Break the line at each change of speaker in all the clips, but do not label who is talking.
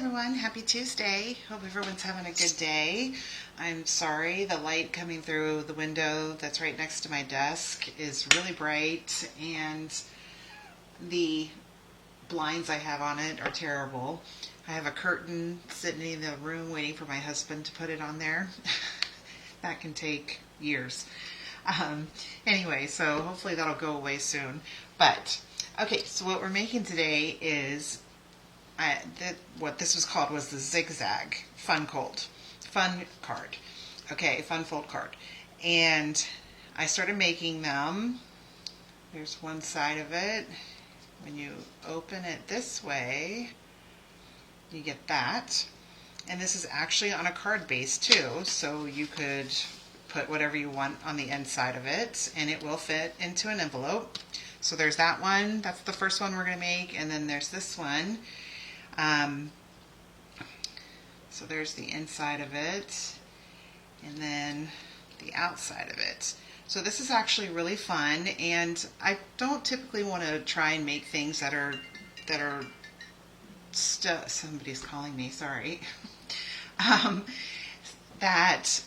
everyone, happy Tuesday. Hope everyone's having a good day. I'm sorry the light coming through the window that's right next to my desk is really bright and the blinds I have on it are terrible. I have a curtain sitting in the room waiting for my husband to put it on there. That can take years. Anyway, so hopefully that'll go away soon. But, okay, so what we're making today is what this was called was the Zig-Zag fun card. Okay, fun fold card. And I started making them. There's one side of it. When you open it this way, you get that. And this is actually on a card base too, so you could put whatever you want on the inside of it, and it will fit into an envelope. So there's that one. That's the first one we're going to make, and then there's this one. So there's the inside of it, and then the outside of it. So this is actually really fun, and I don't typically want to try and make things that are somebody's calling me, sorry, that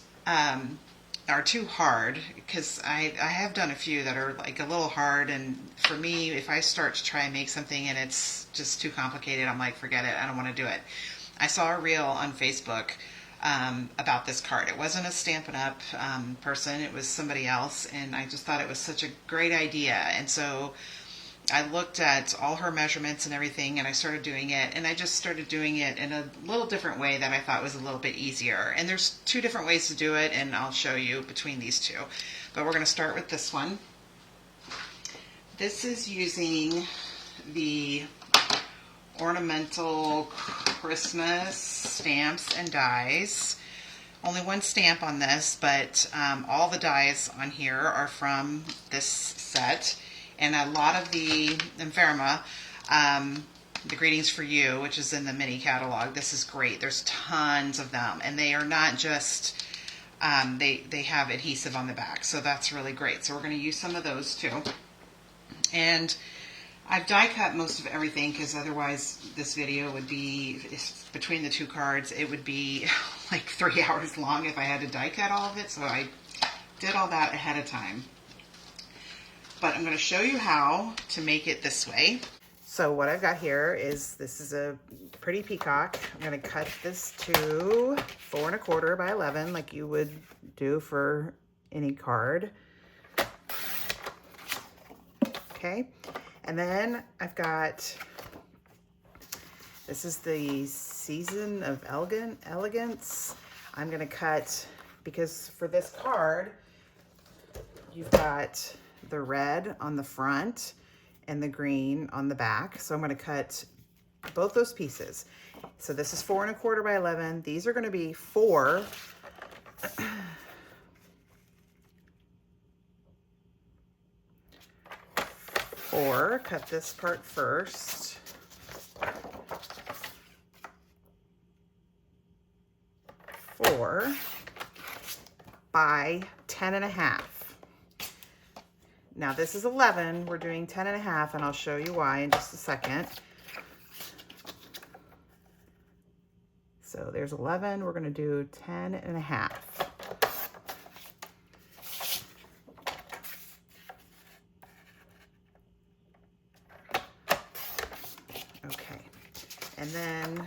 are too hard, because I have done a few that are like a little hard, and for me, if I start to try and make something and it's just too complicated, I'm like, forget it, I don't want to do it. I saw a reel on Facebook about this card. It wasn't a Stampin' Up! Person, it was somebody else, and I just thought it was such a great idea. And so I looked at all her measurements and everything, and I started doing it, and I just started doing it in a little different way that I thought was a little bit easier. And there's two different ways to do it, and I'll show you between these two. But we're going to start with this one. This is using the ornamental Christmas stamps and dies. Only one stamp on this, but all the dies on here are from this set. And a lot of the Inferma, the Greetings for You, which is in the mini catalog, this is great. There's tons of them, and they are not just, they have adhesive on the back, so that's really great. So we're going to use some of those too. And I've die cut most of everything, because otherwise this video would be, between the two cards, it would be like 3 hours long if I had to die cut all of it, so I did all that ahead of time. But I'm going to show you how to make it this way. So what I've got here is, this is a pretty peacock. I'm going to cut this to 4 1/4 by 11, like you would do for any card. Okay, and then I've got, this is the Season of Elegance. I'm going to cut, because for this card, you've got the red on the front and the green on the back. So I'm going to cut both those pieces. So this is 4 1/4 by 11. These are going to be 4. Cut this part first. 4 by 10 1/2. Now this is 11, we're doing 10 1/2, and I'll show you why in just a second. So there's 11, we're going to do 10 1/2. Okay, and then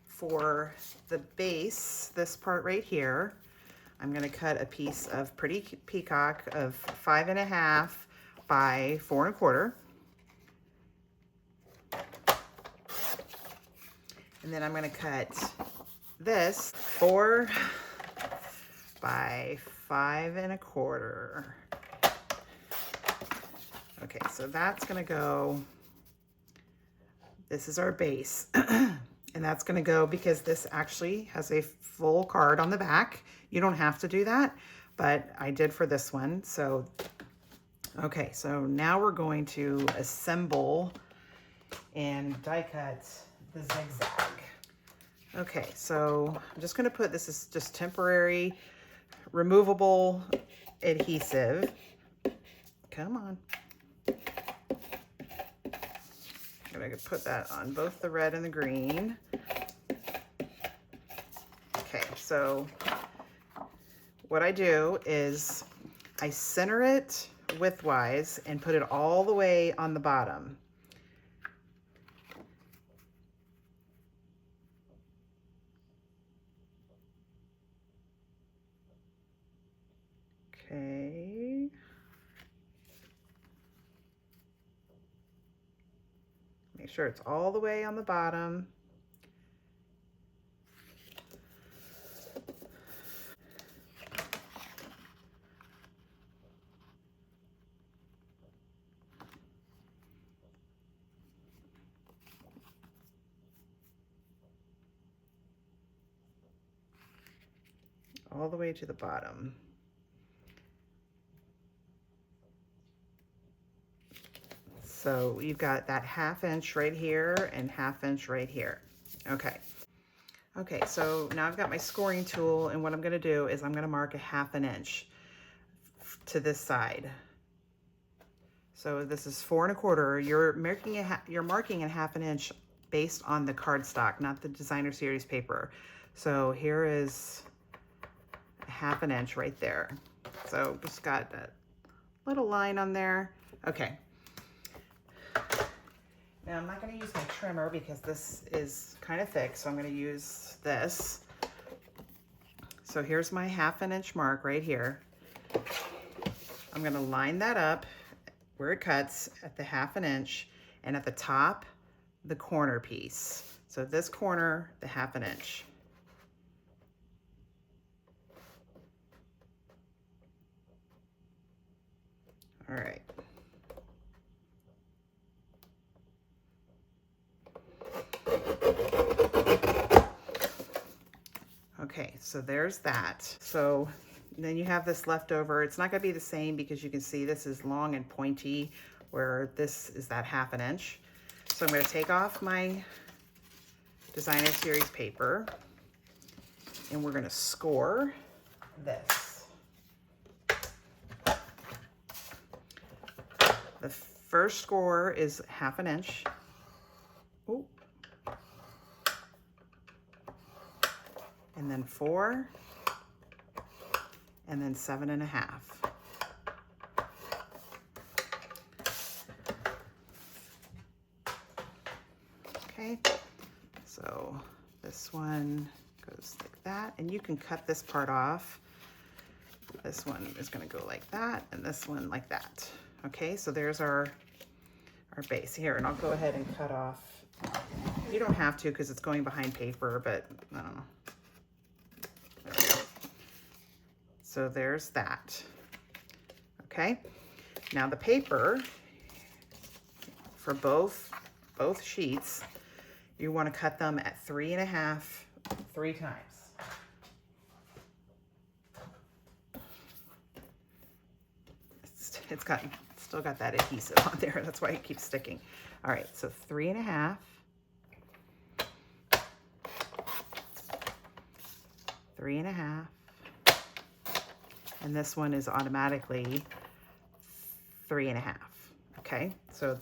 for the base, this part right here, I'm going to cut a piece of pretty peacock of 5 1/2 by 4 1/4. And then I'm going to cut this 4 by 5 1/4. Okay, so that's going to go, this is our base. And that's going to go, because this actually has a full card on the back. You don't have to do that, but I did for this one. So, okay, so now we're going to assemble and die cut the Zig-Zag. Okay, so I'm just going to put, this is just temporary removable adhesive. Come on. I'm going to put that on both the red and the green. so what I do is I center it widthwise and put it all the way on the bottom. Okay. Make sure it's all the way on the bottom. All the way to the bottom. So you've got that 1/2 inch right here and 1/2 inch right here. Okay. Okay, so now I've got my scoring tool, and what I'm gonna do is I'm gonna mark a 1/2 inch to this side. So this is 4 1/4. You're marking a 1/2 inch based on the cardstock, not the designer series paper. So here is a 1/2 inch right there. So just got that little line on there. Okay. Now I'm not going to use my trimmer because this is kind of thick, so I'm going to use this. So here's my 1/2 inch mark right here. I'm going to line that up where it cuts at the 1/2 inch, and at the top, the corner piece. So this corner, the 1/2 inch. All right. Okay, so there's that. So then you have this left over. It's not going to be the same because you can see this is long and pointy, where this is that 1/2 inch. So I'm going to take off my designer series paper, and we're going to score this. The first score is 1/2 inch. Ooh. And then 4, and then 7.5. Okay, so this one goes like that, and you can cut this part off. This one is going to go like that, and this one like that. Okay, so there's our base here, and I'll go ahead and cut off. You don't have to because it's going behind paper, but I don't know. There we go. So there's that. Okay, now the paper for both sheets, you want to cut them at 3.5, 3 times. It's still got that adhesive on there. That's why it keeps sticking. All right, so 3.5. 3.5. And this one is automatically 3.5. Okay, so,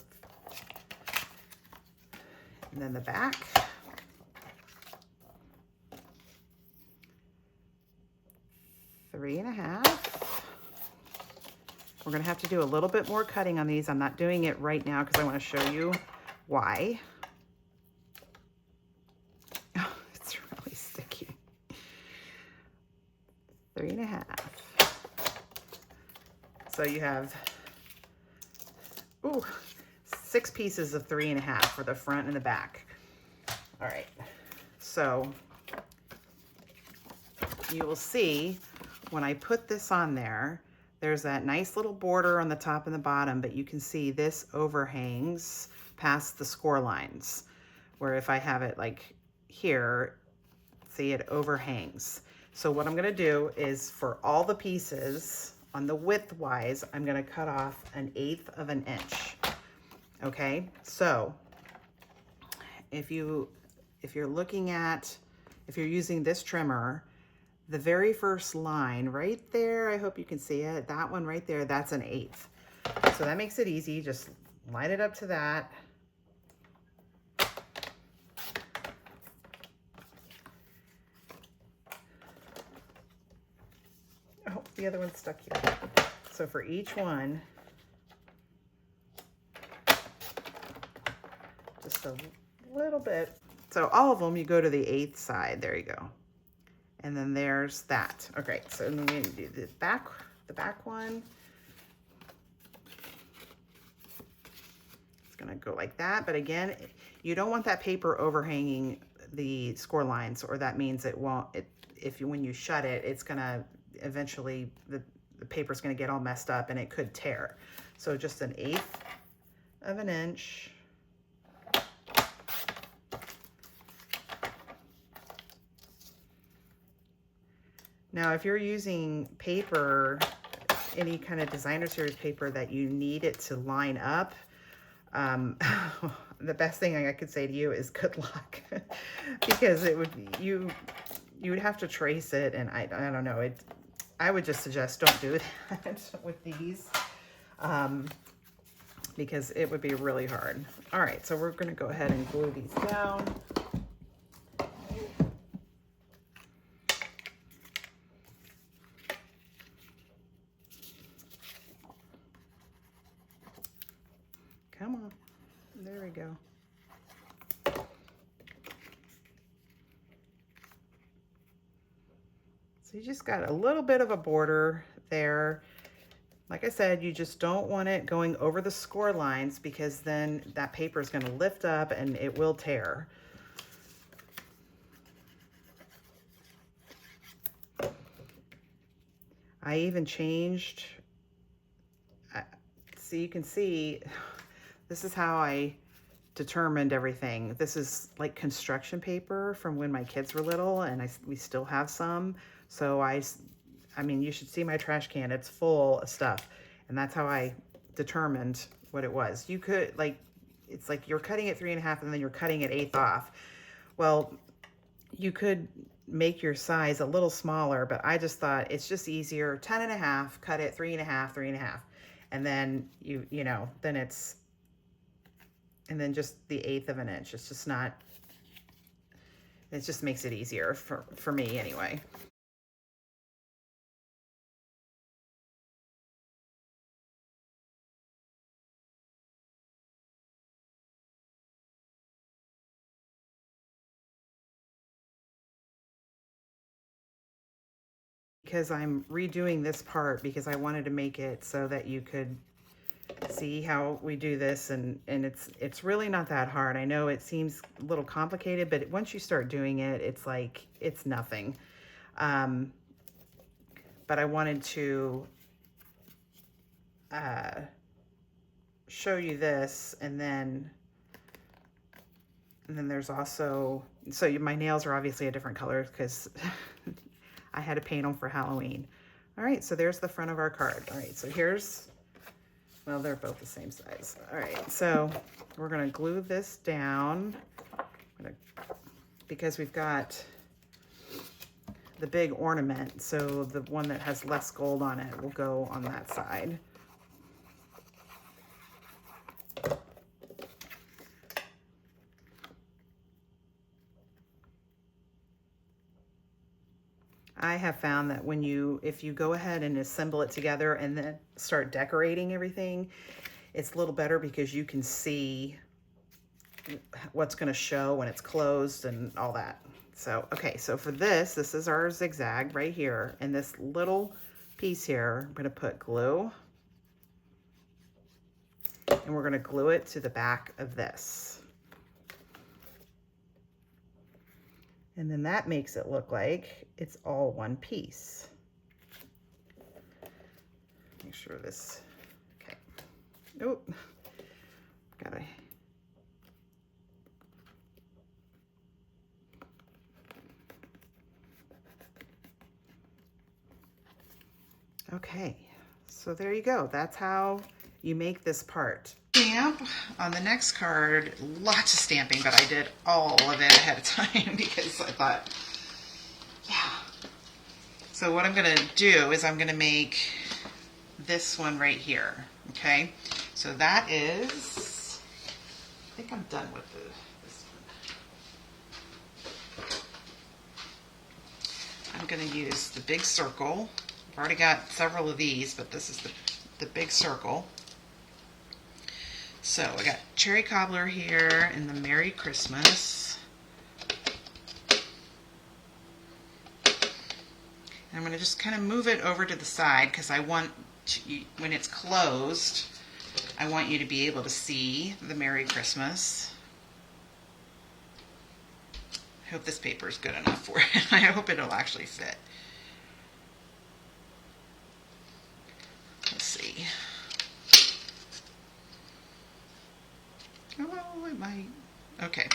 and then the back. Three and a half. We're gonna have to do a little bit more cutting on these. I'm not doing it right now because I want to show you why. Oh, it's really sticky. 3.5. So you have, 6 pieces of 3.5 for the front and the back. All right, so you will see when I put this on there, there's that nice little border on the top and the bottom, but you can see this overhangs past the score lines, where if I have it like here, see, it overhangs. So what I'm gonna do is for all the pieces on the width-wise, I'm gonna cut off 1/8 of an inch. Okay, so if you're using this trimmer, the very first line right there, I hope you can see it, that one right there, that's 1/8. So that makes it easy. Just line it up to that. the other one's stuck here. So for each one, just a little bit. So all of them, you go to the 8th side. There you go. And then there's that. Okay, so then we do the back one. It's gonna go like that, but again, you don't want that paper overhanging the score lines, or that means it won't, when you shut it, it's gonna eventually, the paper's gonna get all messed up and it could tear. So just an 1/8 of an inch. Now, if you're using paper, any kind of designer series paper that you need it to line up, the best thing I could say to you is good luck, because it would, you would have to trace it, and I don't know, I would just suggest don't do that with these, because it would be really hard. All right, so we're going to go ahead and glue these down. Come on. There we go. So you just got a little bit of a border there. Like I said, you just don't want it going over the score lines, because then that paper is going to lift up and it will tear. I even changed, so you can see, this is how I determined everything. This is like construction paper from when my kids were little, and we still have some. So I mean, you should see my trash can. It's full of stuff. And that's how I determined what it was. You could, like, it's like you're cutting it 3.5 and then you're cutting it 1/8 off. Well, you could make your size a little smaller, but I just thought it's just easier. 10.5, cut it 3.5, 3.5. And then you know, then it's, and then just the 1/8 of an inch. It's just not, it just makes it easier for me anyway. Because I'm redoing this part because I wanted to make it so that you could see how we do this, and it's really not that hard. I know it seems a little complicated, but once you start doing it, it's like, it's nothing. But I wanted to show you this, and then there's also, so my nails are obviously a different color because I had to paint them for Halloween. All right, so there's the front of our card. All right, so here's, well, they're both the same size. All right, so we're gonna glue this down because we've got the big ornament. So the one that has less gold on it will go on that side. I have found that if you go ahead and assemble it together and then start decorating everything, it's a little better because you can see what's going to show when it's closed and all that. So, okay, so for this is our zigzag right here. And this little piece here, I'm going to put glue. And we're going to glue it to the back of this. And then that makes it look like it's all one piece. Make sure this, okay. Oh, gotta. Okay, so there you go. That's how you make this part. Stamp on the next card, lots of stamping, but I did all of it ahead of time because I thought, yeah. So what I'm gonna do is I'm gonna make this one right here, okay? So that is, I think I'm done with this one. I'm gonna use the big circle I've already got several of these, but this is the big circle. So I got cherry cobbler here and the Merry Christmas. And I'm going to just kind of move it over to the side because I want to, when it's closed, I want you to be able to see the Merry Christmas. I hope this paper is good enough for it. I hope it'll actually fit. Let's see. Oh, it might. Okay.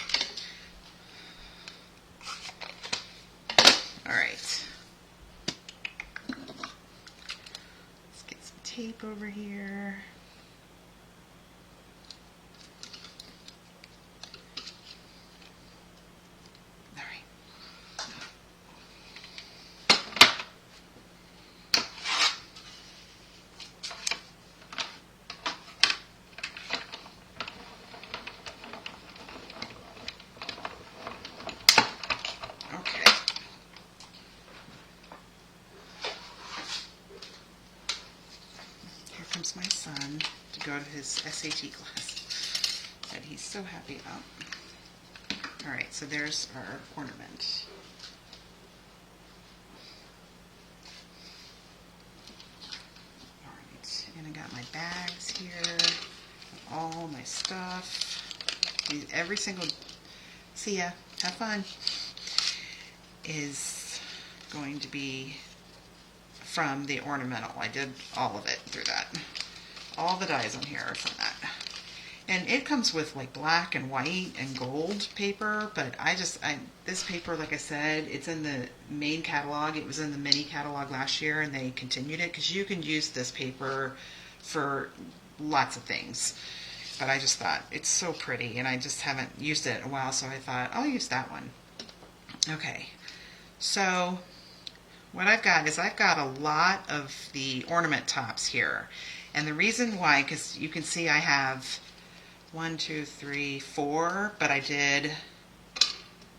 All right. Let's get some tape over here. Comes my son to go to his SAT class that he's so happy about. Alright, so there's our ornament. Alright, and I got my bags here, all my stuff. Every single, see ya, have fun, is going to be from the ornamental. I did all of it through that. All the dies on here are from that. And it comes with like black and white and gold paper, but this paper, like I said, it's in the main catalog. It was in the mini catalog last year and they continued it because you can use this paper for lots of things. But I just thought it's so pretty and I just haven't used it in a while, so I thought I'll use that one. Okay, so what I've got is I've got a lot of the ornament tops here. And the reason why, because you can see I have 1, 2, 3, 4, but I did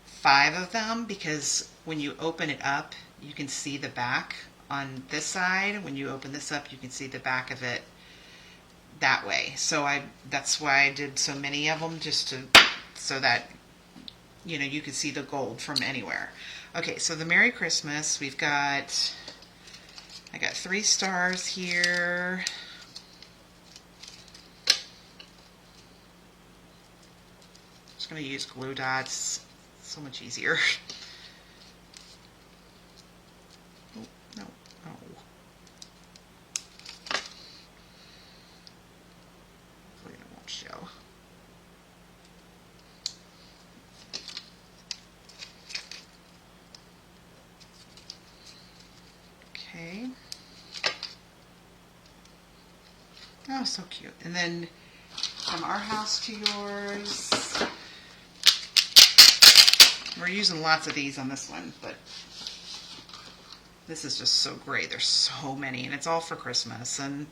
5 of them because when you open it up, you can see the back on this side. When you open this up, you can see the back of it that way. So that's why I did so many of them, just so that you could see the gold from anywhere. Okay, so the Merry Christmas, I got 3 stars here. Just going to use glue dots, so much easier. Oh, no, oh. Hopefully it won't show. Okay. Oh, so cute. And then from our house to yours. We're using lots of these on this one, but this is just so great. There's so many, and it's all for Christmas. And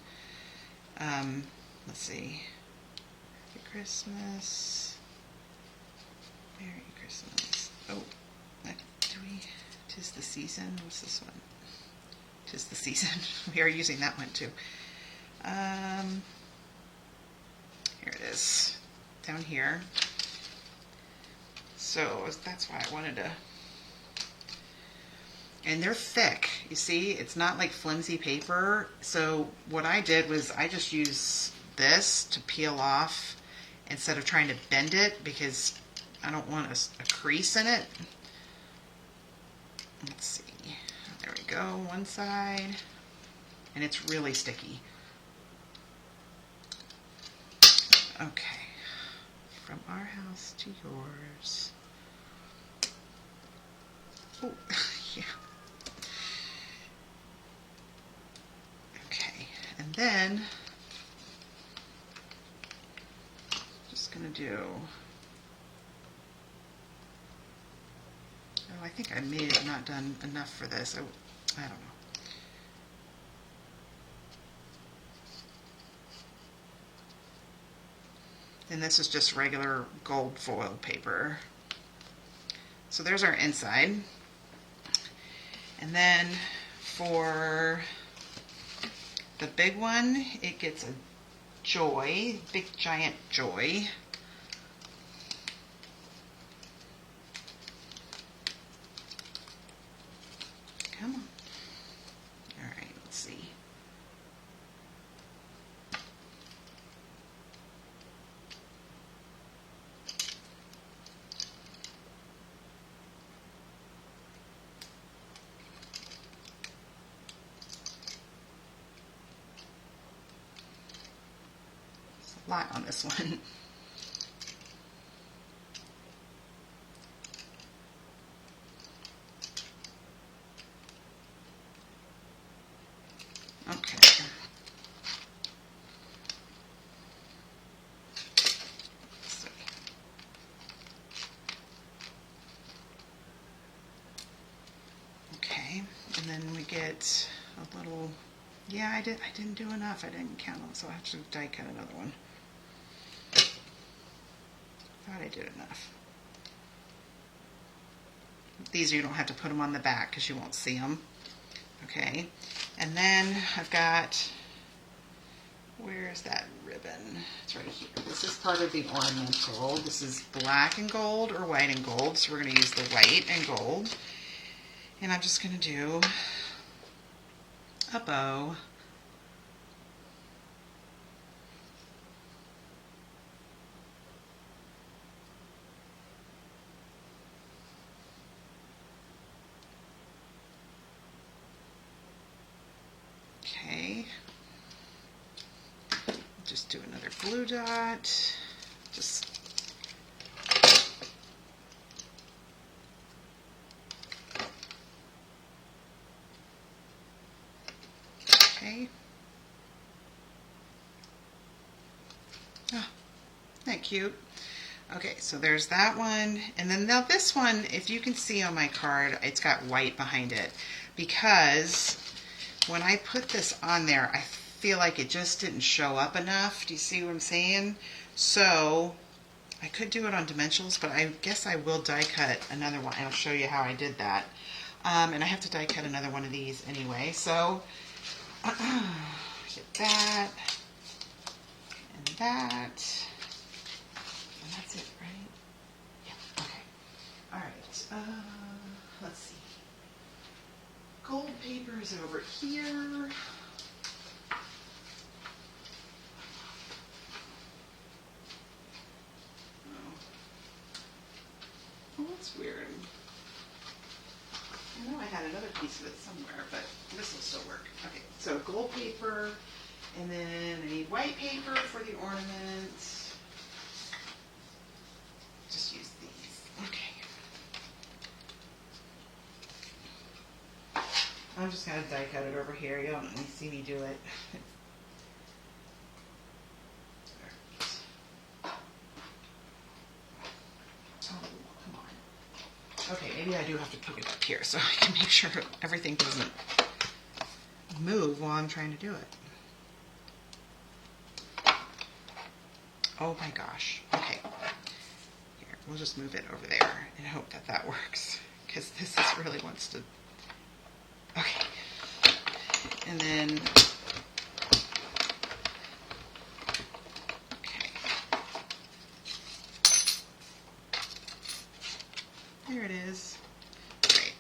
let's see. Happy Christmas. Merry Christmas. Oh, tis the season. What's this one? Tis the season. We are using that one too. Here it is, down here. So that's why I wanted to. And they're thick. You see, it's not like flimsy paper. So what I did was I just used this to peel off instead of trying to bend it because I don't want a crease in it. Let's see. There we go, one side. And it's really sticky. Okay. From our house to yours. Oh, yeah. Okay. And then, just going to do, oh, I think I may have not done enough for this. I don't know. And this is just regular gold foil paper. So there's our inside. And then for the big one, it gets a joy, big giant joy. Come on. All right, let's see. There's a lot on this one. Okay. Okay, and then we get a little, yeah, I didn't do enough. I didn't count them, so I have to die cut another one. Thought I did enough. These you don't have to put them on the back because you won't see them. Okay, and then I've got, where's that ribbon? It's right here. This is part of the ornamental. This is black and gold or white and gold, so we're going to use the white and gold. And I'm just going to do a bow. Okay. Just do another glue dot. Just okay. Oh, isn't that cute? Okay, so there's that one. And then now this one, if you can see on my card, it's got white behind it. Because when I put this on there, I feel like it just didn't show up enough. Do you see what I'm saying? So I could do it on dimensionals, but I guess I will die cut another one. I'll show you how I did that. And I have to die cut another one of these anyway. So get that and that. And that's it, right? Yeah, okay. All right. Let's see. Gold paper is over here. Oh, that's weird. I know I had another piece of it somewhere, but this will still work. Okay, so gold paper, and then I need white paper for the ornament. Just use these. Okay. I'm just going to die cut it over here. You don't need to see me do it. Okay, maybe I do have to pick it up here so I can make sure everything doesn't move while I'm trying to do it. Oh my gosh. Okay. Here, we'll just move it over there and hope that that works, because this is really wants to... Okay. And then... Okay. There it is. Great.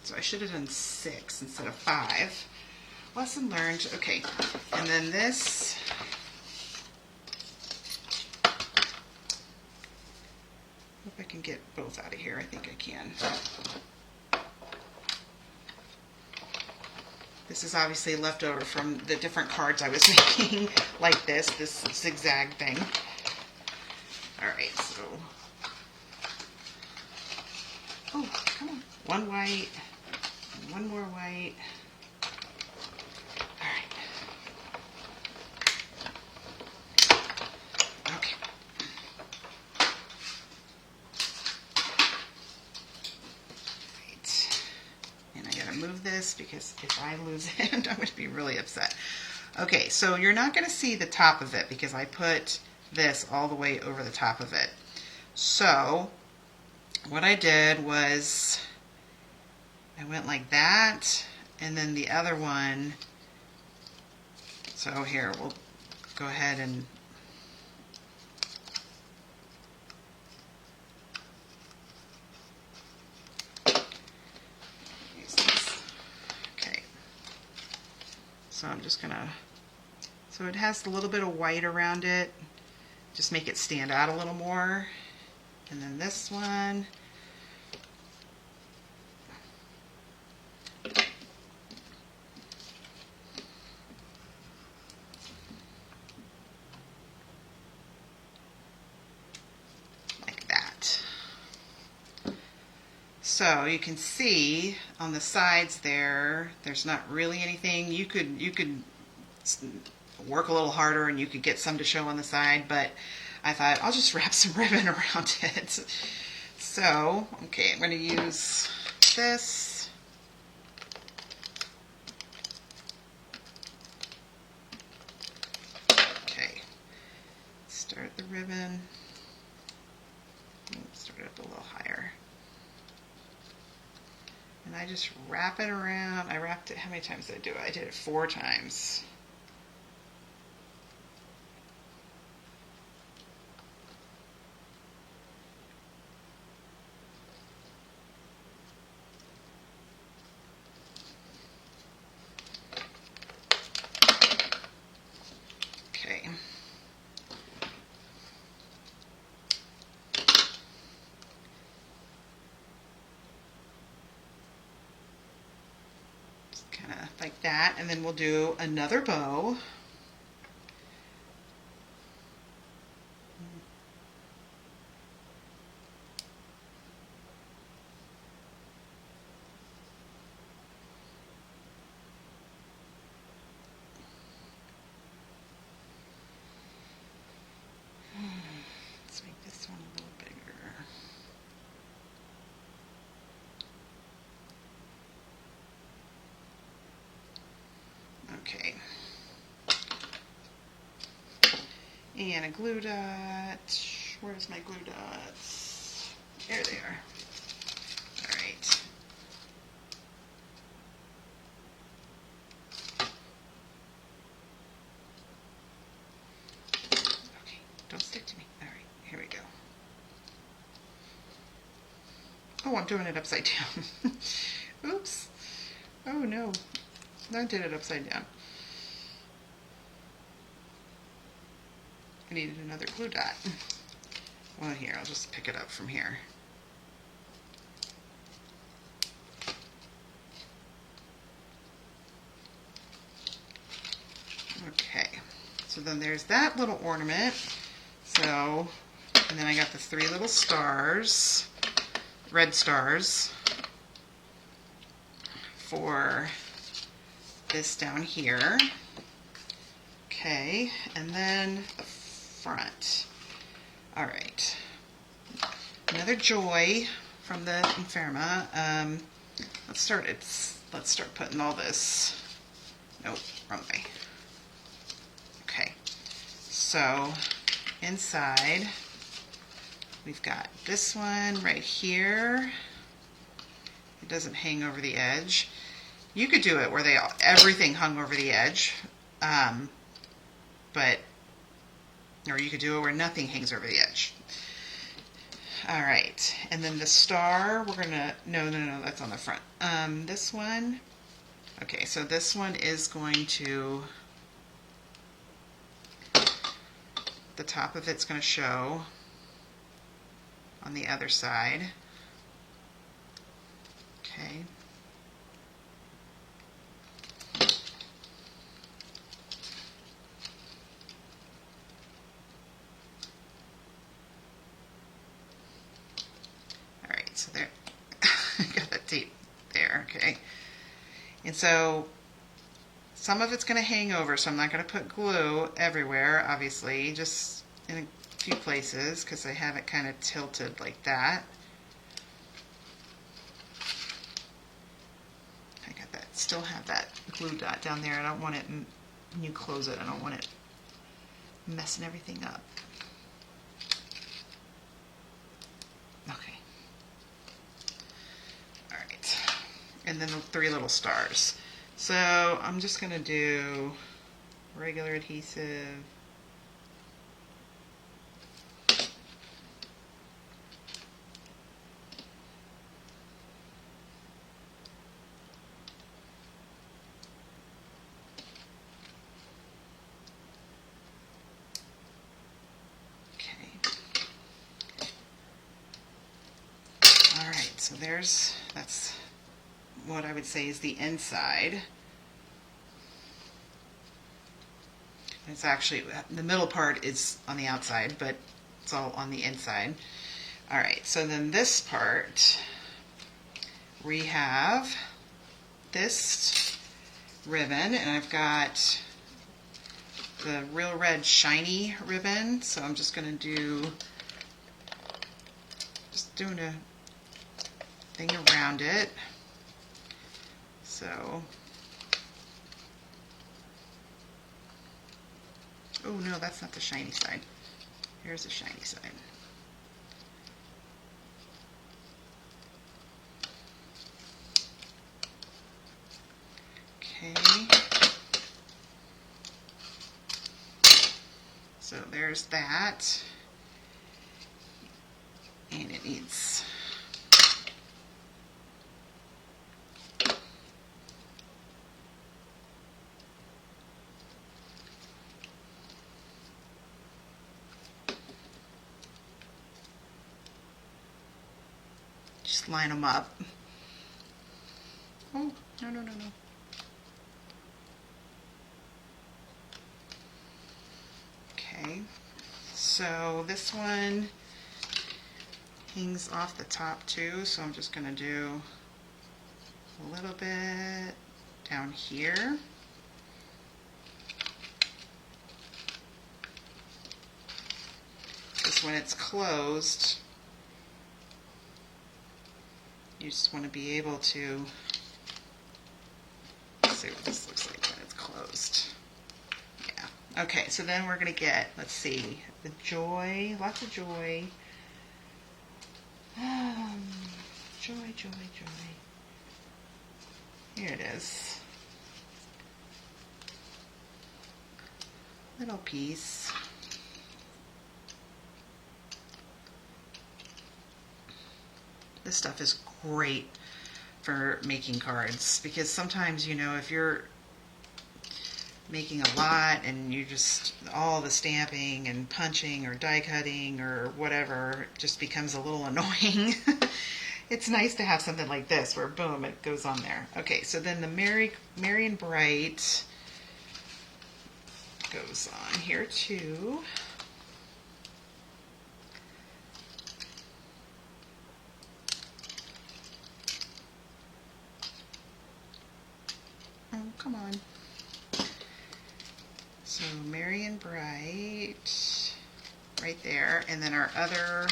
So I should have done 6 instead of 5. Lesson learned. Okay. And then this... Hope I can get both out of here. I think I can. This is obviously left over from the different cards I was making, like this zigzag thing. Alright, so... Oh, come on. One white, and one more white. Alright. Okay. Right. And I gotta move this because if I lose it, I'm going to be really upset. Okay, so you're not going to see the top of it because I put this all the way over the top of it. So what I did was I went like that, and then the other one So here, we'll go ahead and use this. Okay. So I'm just gonna, so it has a little bit of white around it. Just make it stand out a little more. And then this one. Like that. So you can see on the sides there, there's not really anything. You could work a little harder and you could get some to show on the side, but I thought I'll just wrap some ribbon around it. So, okay, I'm going to use this. Okay, start the ribbon. Start it up a little higher. And I just wrap it around. I wrapped it, how many times did I do it? I did it 4 times. Okay. Just kind of like that, and then we'll do another bow. Let's make this one a little bigger. Okay. And a glue dot. Where's my glue dots? There they are. All right. Okay, don't stick to me. All right, here we go. Oh, I'm doing it upside down. Oops. Oh no, I did it upside down. I needed another glue dot. Well, here, I'll just pick it up from here. Okay, so then there's that little ornament. So, and then I got the 3 little stars, red stars, for this down here. Okay, and then the front. All right, another joy from the Inferma. Let's start putting all this. Nope, wrong way. Okay, so inside we've got this one right here. It doesn't hang over the edge. You could do it where everything hung over the edge, or you could do it where nothing hangs over the edge. All right, and then the star, we're gonna, no, that's on the front. This one, okay, so this one is going to, the top of it's gonna show on the other side. Okay. All right, so there, got that tape there, okay. And so some of it's going to hang over, so I'm not going to put glue everywhere, obviously, just in a few places because I have it kind of tilted like that. I got that, still have that glue dot down there. I don't want it, when you close it, I don't want it messing everything up. Okay. All right. And then the 3 little stars. So I'm just going to do regular adhesive. So that's what I would say is the inside. It's actually, the middle part is on the outside, but it's all on the inside. All right, so then this part, we have this ribbon, and I've got the Real Red Shiny ribbon, so I'm just going to doing a thing around it. So, oh no, that's not the shiny side. Here's the shiny side. Okay. So there's that. And it needs just line them up. Oh, no, no, no, no. Okay, so this one hangs off the top too, so I'm just going to do a little bit down here. Because when it's closed, you just want to be able to see what this looks like when it's closed. Yeah. Okay, so then we're going to get, let's see, the joy, lots of joy. Joy, joy, joy. Here it is. Little piece. This stuff is great for making cards because sometimes, you know, if you're making a lot and you just, all the stamping and punching or die cutting or whatever just becomes a little annoying. It's nice to have something like this where boom, it goes on there. Okay, so then the Merry and Bright goes on here too. Oh, come on. So Merry and Bright right there, and then our other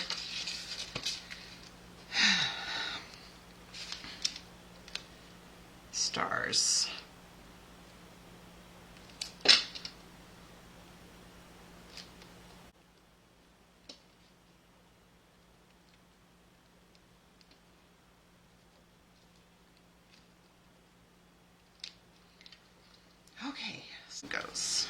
stars. Okay, so it goes.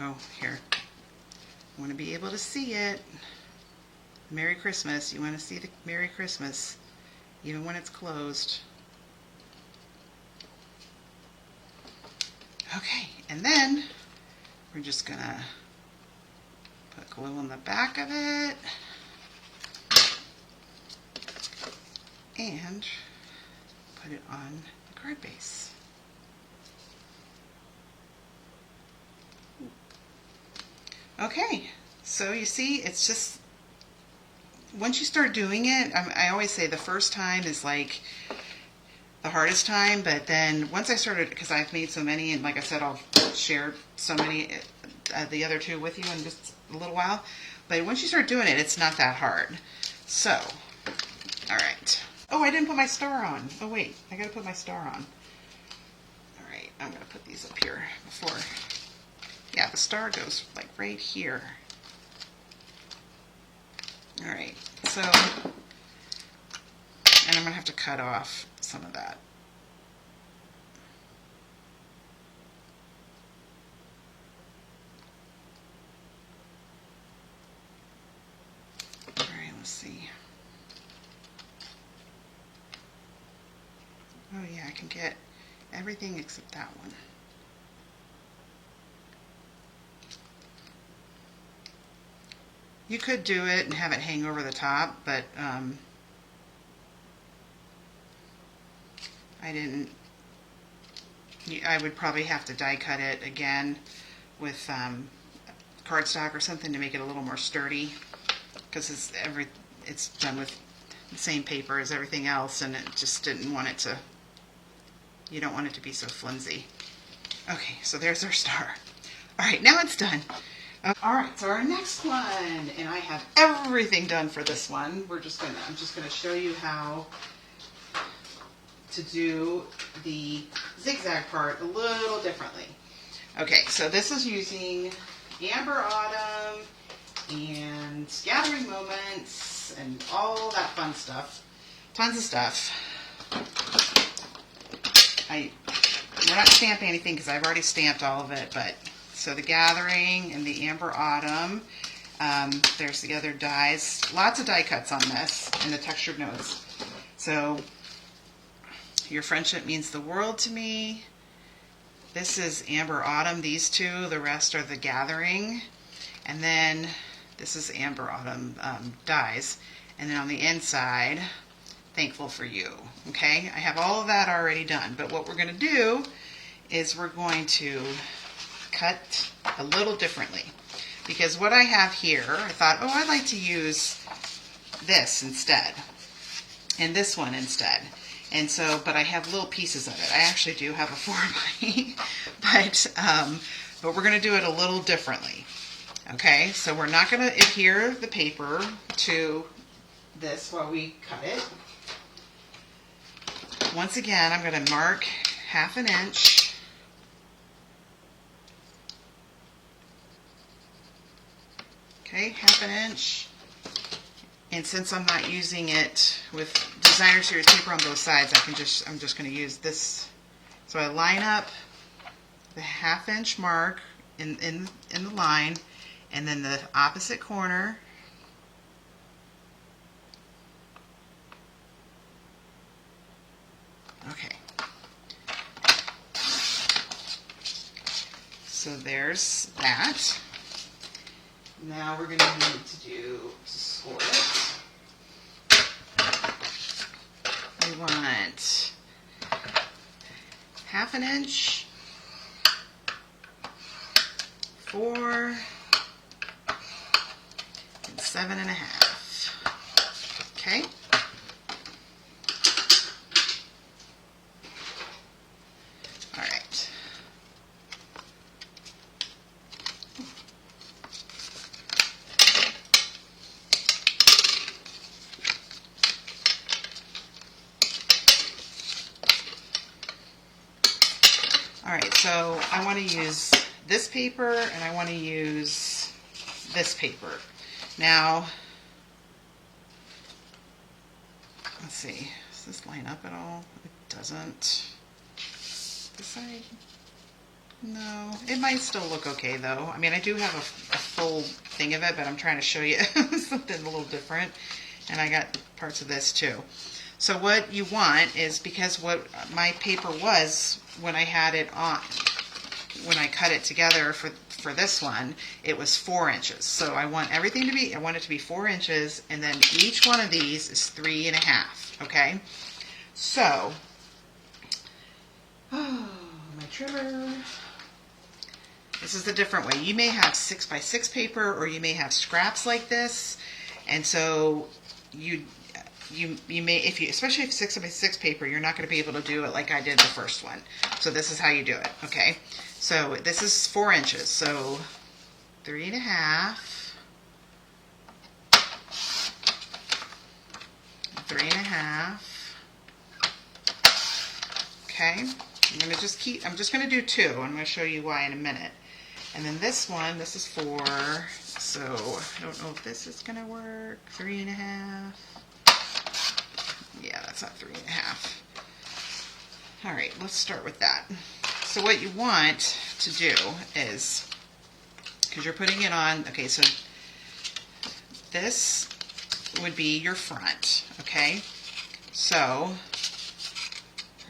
Oh, here. I want to be able to see it. Merry Christmas. You want to see the Merry Christmas even when it's closed. Okay, and then we're just going to put glue on the back of it and put it on the card base. Okay, so you see, it's just, once you start doing it, I always say the first time is like the hardest time, but then once I started, because I've made so many, and like I said, I'll share so many, the other two with you in just a little while, but once you start doing it, it's not that hard. So, all right. Oh, I didn't put my star on. Oh wait, I gotta put my star on. All right, I'm gonna put these up here before. Yeah, the star goes like right here. All right, so, and I'm going to have to cut off some of that. All right, let's see. Oh yeah, I can get everything except that one. You could do it and have it hang over the top, but I didn't. I would probably have to die cut it again with cardstock or something to make it a little more sturdy, because it's done with the same paper as everything else, and it just didn't want it to. You don't want it to be so flimsy. Okay, so there's our star. All right, now it's done. All right, so our next one, and I have everything done for this one. I'm just gonna show you how to do the zigzag part a little differently. Okay, so this is using Amber Autumn and Gathering Moments and all that fun stuff. Tons of stuff. We're not stamping anything because I've already stamped all of it, but so the Gathering and the Amber Autumn. There's the other dies. Lots of die cuts on this and the textured notes. So your friendship means the world to me. This is Amber Autumn, these two. The rest are the Gathering. And then this is Amber Autumn dies. And then on the inside, Thankful for You. Okay, I have all of that already done. But what we're going to do is we're going to cut a little differently. Because what I have here, I thought, oh, I'd like to use this instead. And this one instead. And so, but I have little pieces of it. I actually do have a 4x, but we're going to do it a little differently. Okay, so we're not going to adhere the paper to this while we cut it. Once again, I'm going to mark 1/2 inch. Okay, 1/2 inch. And since I'm not using it with designer series paper on both sides, I'm just going to use this. So I line up the 1/2 inch mark in the line, and then the opposite corner. Okay. So there's that. Now we're going to need to score it. We want 1/2 inch, 4, and 7.5. Okay. All right. All right, so I want to use this paper and I want to use this paper. Now, let's see, does this line up at all? It doesn't. This side? No, it might still look okay though. I mean, I do have a full thing of it, but I'm trying to show you something a little different. And I got parts of this too. So what you want is, because what my paper was when I had it on, when I cut it together for this one, it was 4 inches. So I want everything to be, I want it to be 4 inches, and then each one of these is 3.5. Okay? So, my trimmer. This is the different way. You may have 6x6 paper, or you may have scraps like this, and so you may, especially if 6x6 paper, you're not going to be able to do it like I did the first one. So this is how you do it, okay? So this is 4 inches, so 3.5, 3.5. Okay, I'm just going to do 2. I'm going to show you why in a minute. And then this one, this is 4, so I don't know if this is going to work. 3.5. Yeah, Yeah, that's not 3.5. All right, let's start with that. So what you want to do is, because you're putting it on, okay, so this would be your front, okay? So,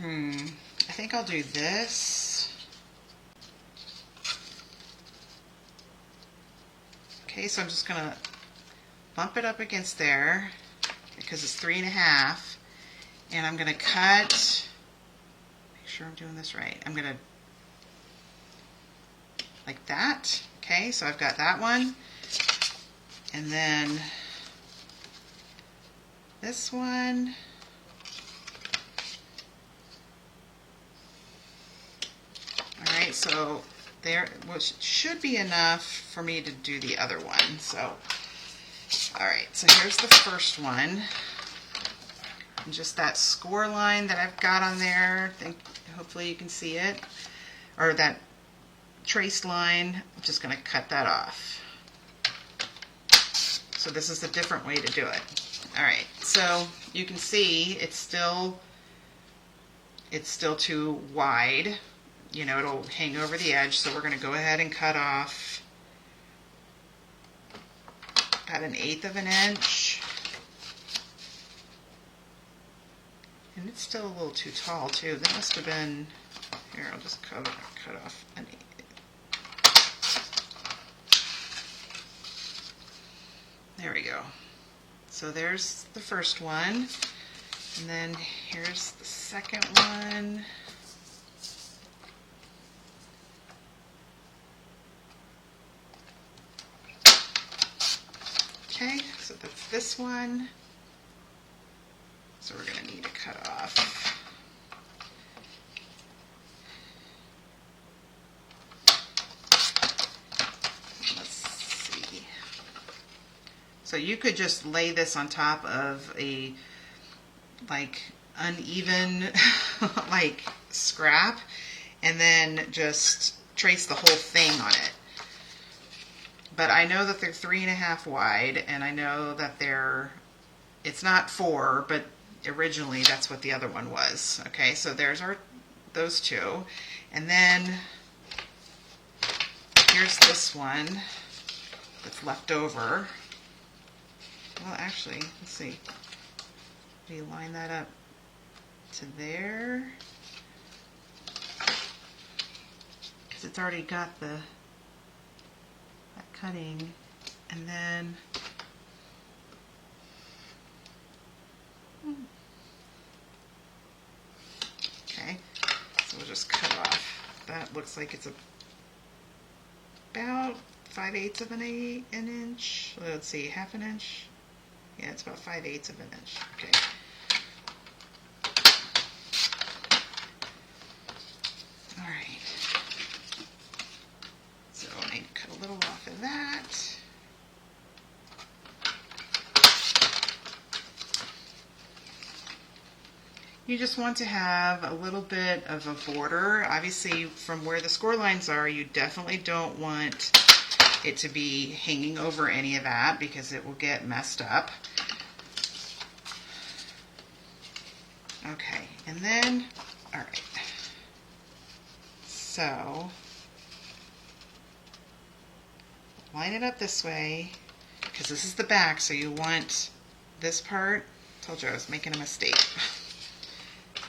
I think I'll do this. Okay, so I'm just gonna bump it up against there because it's 3.5, and I'm gonna cut, make sure I'm doing this right. I'm gonna, like that, okay? So I've got that one, and then this one. All right, so there, which should be enough for me to do the other one. So, all right, so here's the first one. And just that score line that I've got on there, hopefully you can see it, or that traced line, I'm just gonna cut that off. So this is a different way to do it. All right, so you can see it's still too wide. You know, it'll hang over the edge, so we're going to go ahead and cut off about 1/8 of an inch. And it's still a little too tall too. That must have been, here, I'll just cut off 1/8. There we go. So there's the first one, and then here's the second one. Okay, so that's this one. So we're going to need to cut off. Let's see. So you could just lay this on top of a like uneven like scrap, and then just trace the whole thing on it. But I know that they're 3.5 wide, and I know that it's not 4, but originally that's what the other one was. Okay, so there's those two. And then here's this one that's left over. Well, actually, let's see. Do you line that up to there? Because it's already got that cutting, and then okay, so we'll just cut off. That looks like it's about 5/8 of an inch. Let's see, 1/2 inch. Yeah, it's about 5/8 of an inch. Okay. All right. So I need to cut a little off of that. You just want to have a little bit of a border. Obviously, from where the score lines are, you definitely don't want it to be hanging over any of that because it will get messed up. Okay, and then, all right. So, line it up this way because this is the back, so you want this part. Told you I was making a mistake.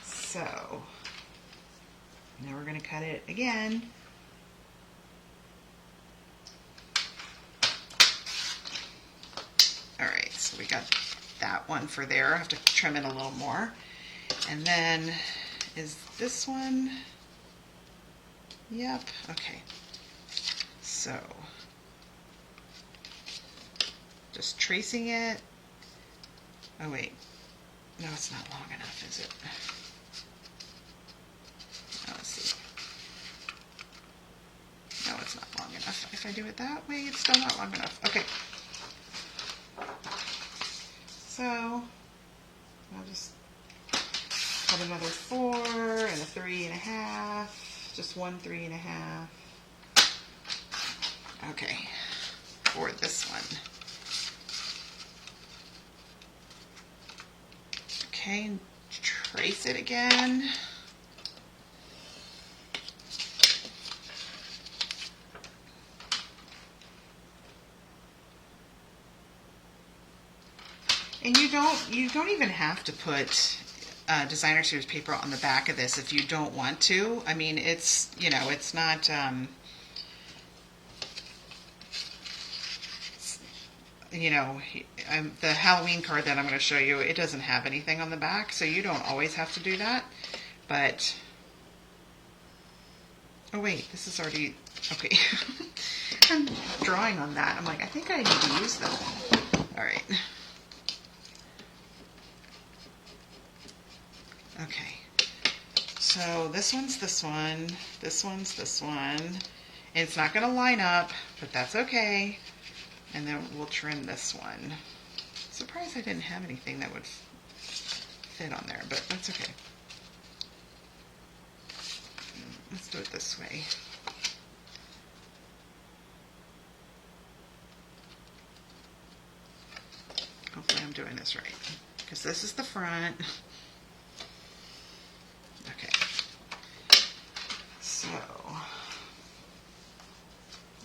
So, now we're going to cut it again. Alright, so we got that one for there. I have to trim it a little more. And then, is this one? Yep, okay. So, just tracing it. Oh wait, no, it's not long enough, is it? Let's see. No, it's not long enough. If I do it that way, it's still not long enough. Okay. So, I'll just cut another 4 and a 3.5. Just one 3.5. Okay. For this one. Okay, and trace it again. And you don't even have to put designer series paper on the back of this if you don't want to. I mean, it's, you know, it's not you know, the Halloween card that I'm going to show you, it doesn't have anything on the back, so you don't always have to do that. But oh wait, this is already okay. I'm drawing on that. I'm like, I think I need to use them. All right. Okay. So this one's this one. This one's this one. And it's not going to line up, but that's okay. And then we'll trim this one. Surprised I didn't have anything that would fit on there, but that's okay. Let's do it this way. Hopefully I'm doing this right, because this is the front. Okay. So, all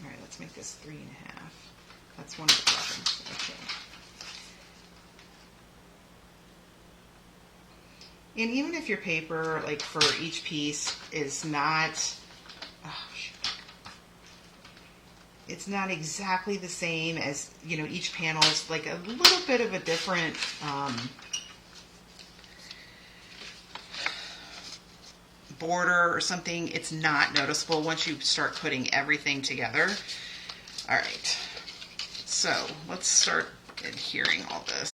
right, let's make this 3.5. That's one of the problems. Okay. And even if your paper, like for each piece, is not, it's not exactly the same as, you know, each panel is like a little bit of a different border or something, it's not noticeable once you start putting everything together. All right. So let's start adhering all this.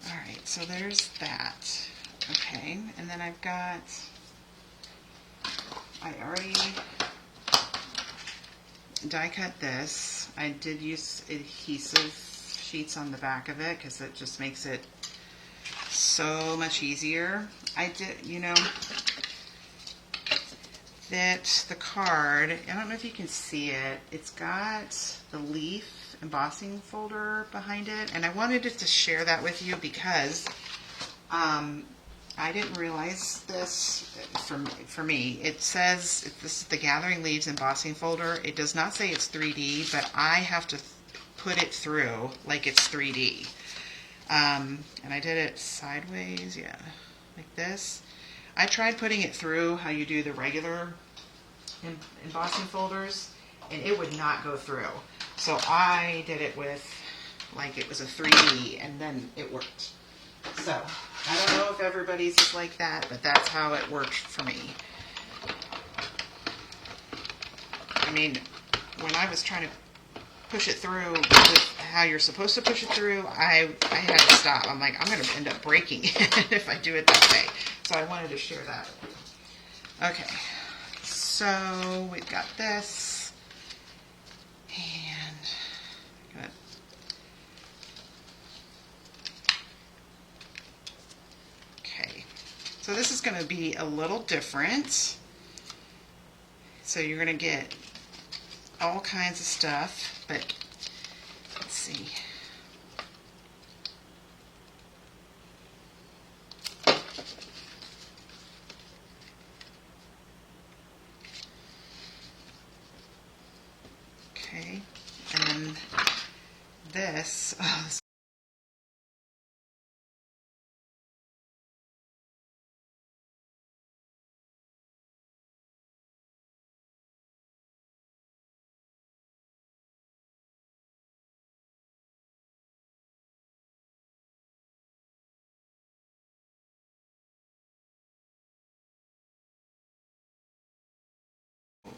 All right, so there's that. Okay, and then I've got, I already die cut this. I did use adhesive sheets on the back of it because it just makes it so much easier. I did, you know, that the card, I don't know if you can see it, it's got the leaf embossing folder behind it, and I wanted it to share that with you because I didn't realize this for me. It says this is the Gathering Leaves embossing folder. It does not say it's 3D, but I have to put it through like it's 3D. And I did it sideways, yeah, like this. I tried putting it through how you do the regular embossing folders, and it would not go through. So I did it with like it was a 3D, and then it worked. So I don't know if everybody's is like that, but that's how it worked for me. I mean, when I was trying to push it through with how you're supposed to push it through, I had to stop. I'm like, I'm going to end up breaking it if I do it that way. So I wanted to share that. Okay, so we've got this, and good. Okay, so this is going to be a little different. So you're going to get all kinds of stuff, but let's see. this.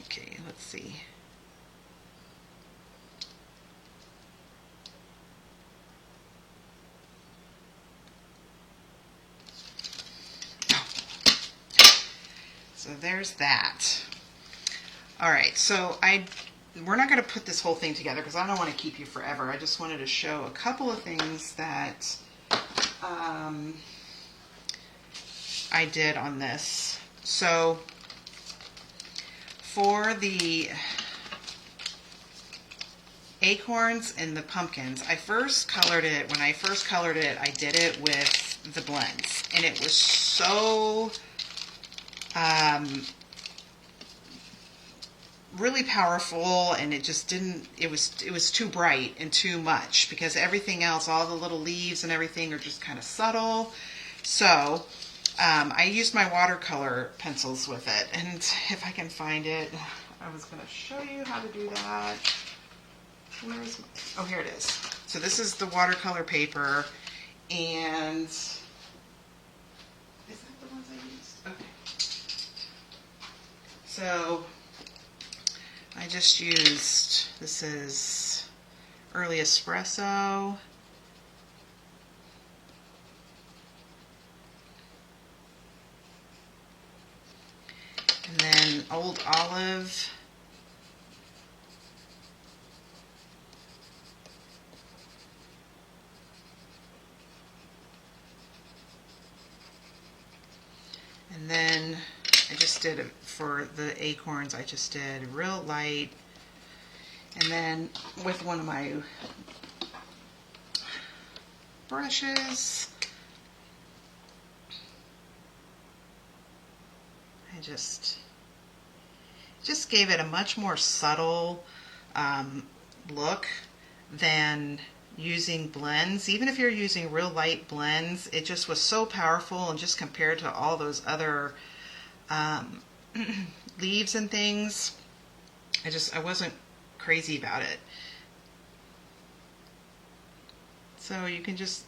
Okay, let's see. So there's that. All right, so we're not going to put this whole thing together because I don't want to keep you forever. I just wanted to show a couple of things that I did on this. So for the acorns and the pumpkins, I first colored it. When I first colored it, I did it with the blends, and it was so really powerful, and it just didn't, it was too bright and too much, because everything else, all the little leaves and everything, are just kind of subtle. So I used my watercolor pencils with it, and if I can find it, I was going to show you how to do that. Where is oh, here it is. So this is the watercolor paper, and is that the ones I used? Okay. So I just used, this is Early Espresso. And then Old Olive. And then I just did it for the acorns, I just did real light. And then with one of my brushes, I just gave it a much more subtle look than using blends. Even if you're using real light blends, it just was so powerful, and just compared to all those other leaves and things, I wasn't crazy about it. So you can just,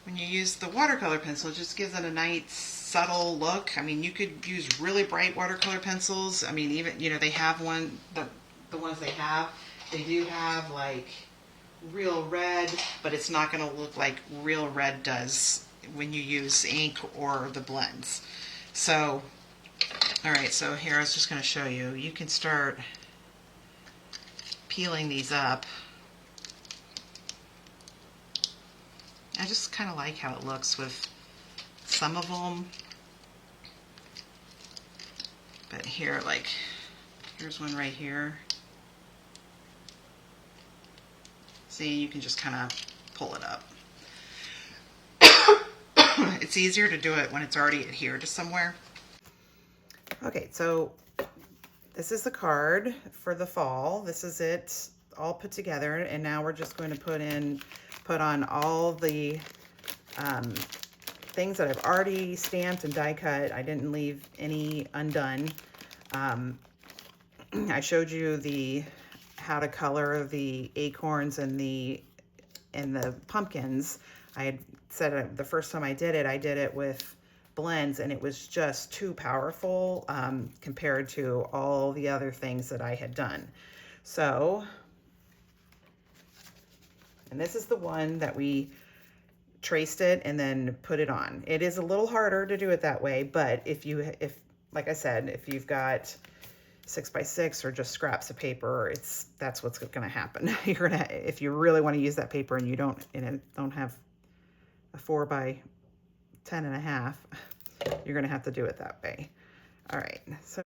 when you use the watercolor pencil, it just gives it a nice subtle look. I mean, you could use really bright watercolor pencils. I mean, even, you know, they have one, the ones they have, they do have like real red, but it's not going to look like real red does when you use ink or the blends. So, all right, so here I was just going to show you. You can start peeling these up. I just kind of like how it looks with some of them. But here, like, here's one right here. See, you can just kind of pull it up. It's easier to do it when it's already adhered to somewhere. Okay, so this is the card for the fall. This is it all put together, and now we're just going to put on all the things that I've already stamped and die cut. I didn't leave any undone. I showed you how to color the acorns and the pumpkins. I had said the first time I did it with blends, and it was just too powerful compared to all the other things that I had done. So, and this is the one that we traced it and then put it on. It is a little harder to do it that way, but if like I said, if you've got 6x6 or just scraps of paper, that's what's going to happen. You're gonna, if you really want to use that paper and you don't have a 4x10.5, you're going to have to do it that way. All right, so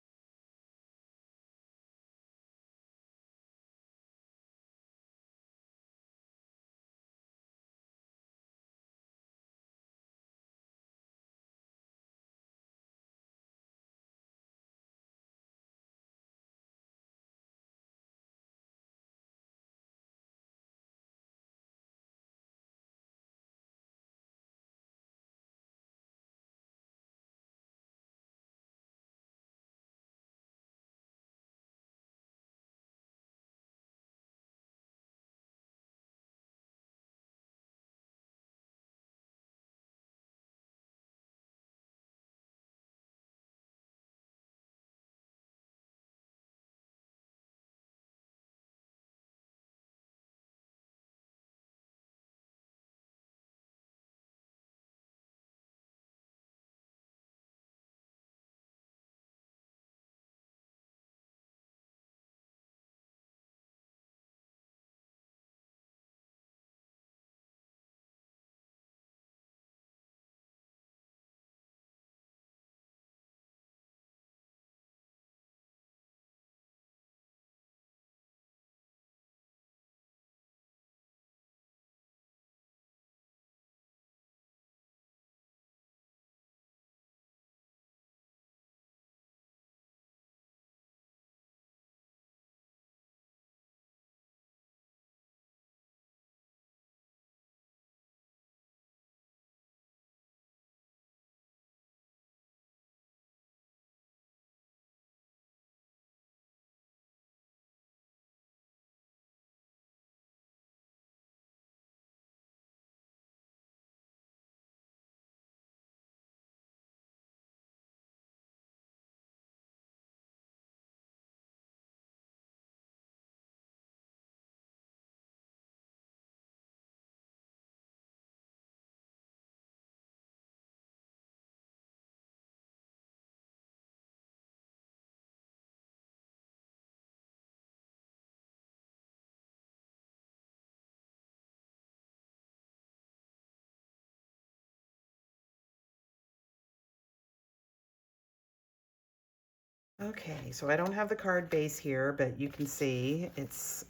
Okay, so I don't have the card base here, but you can see it's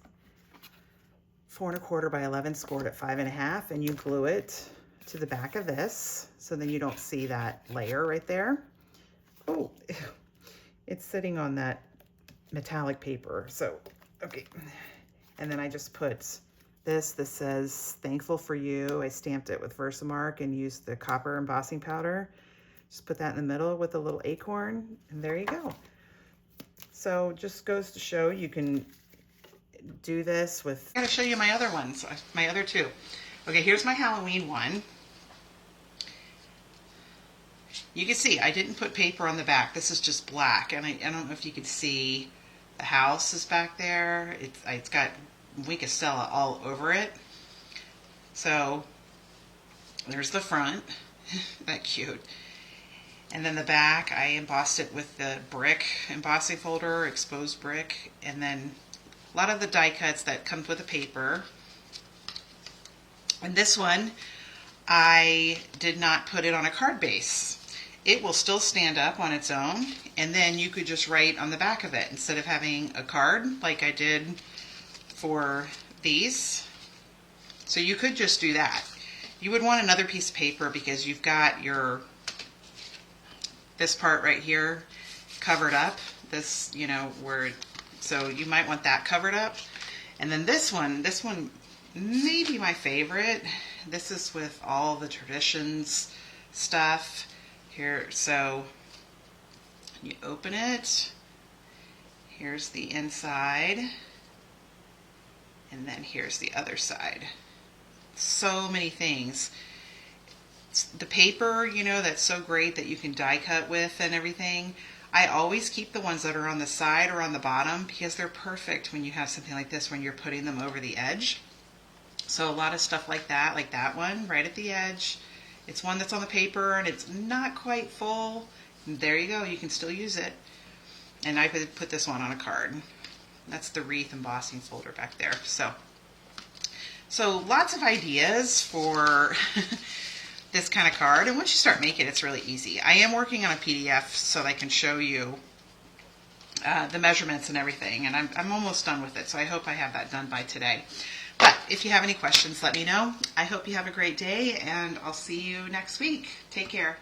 4¼ by 11 scored at 5½, and you glue it to the back of this, so then you don't see that layer right there. Oh, it's sitting on that metallic paper, so, okay. And then I just put this says, thankful for you. I stamped it with Versamark and used the copper embossing powder. Just put that in the middle with a little acorn, and there you go. So just goes to show you can do this with... I gotta show you my other ones, my other two. Okay, here's my Halloween one. You can see I didn't put paper on the back. This is just black, and I don't know if you can see the house is back there. It's got Winkastella all over it. So there's the front. That cute. And then the back, I embossed it with the brick embossing folder, exposed brick, and then a lot of the die cuts that comes with the paper. And this one, I did not put it on a card base. It will still stand up on its own, and then you could just write on the back of it instead of having a card like I did for these. So you could just do that. You would want another piece of paper because you've got this part right here covered up. This, so you might want that covered up. And then this one may be my favorite. This is with all the traditions stuff here. So you open it. Here's the inside. And then here's the other side. So many things. The paper, that's so great that you can die cut with and everything. I always keep the ones that are on the side or on the bottom because they're perfect when you have something like this when you're putting them over the edge. So a lot of stuff like that one right at the edge. It's one that's on the paper and it's not quite full. There you go, you can still use it. And I could put this one on a card. That's the wreath embossing folder back there. So lots of ideas for this kind of card, and once you start making it, it's really easy. I am working on a PDF so that I can show you the measurements and everything, and I'm almost done with it, so I hope I have that done by today. But if you have any questions, let me know. I hope you have a great day, and I'll see you next week. Take care.